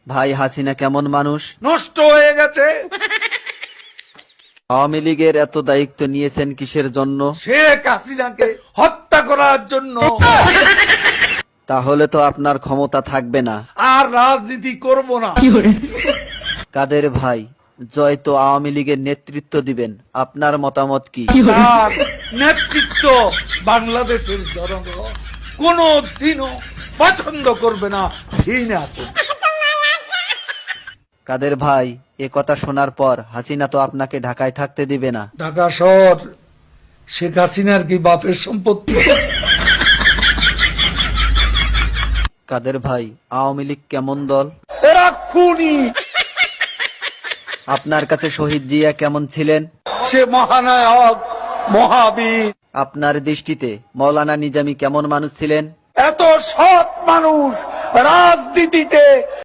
ভাই হাসিনা কেমন মানুষ? নষ্ট হয়ে গেছে। আওয়ামী লীগের এত দায়িত্ব নিয়েছেন কিসের জন্য? শেখ হাসিনাকে হত্যা করার জন্য। তাহলে তো আপনার ক্ষমতা থাকবে না। আর রাজনীতি করব না। কাদের ভাই, জয় তো আওয়ামী লীগের নেতৃত্ব দিবেন, আপনার মতামত কি? তার নেতৃত্ব বাংলাদেশের জনগণ কোনো দিনও পছন্দ করবে না, ঘৃণা করবে। কাদের ভাই, এ কথা শোনার পর হাসিনা তো আপনাকে ঢাকায় থাকতে দিবে না। ঢাকা শহর শেখ হাসিনার কি বাপের সম্পত্তি? কাদের ভাই, আওয়ামী লীগ কেমন দল? এরা খুনি। আপনার কাছে শহীদ জিয়া কেমন ছিলেন? সে মহানায়ক, মহাবীর। আপনার দৃষ্টিতে মৌলানা নিজামী কেমন মানুষ ছিলেন? এত সৎ মানুষ রাজনীতিতে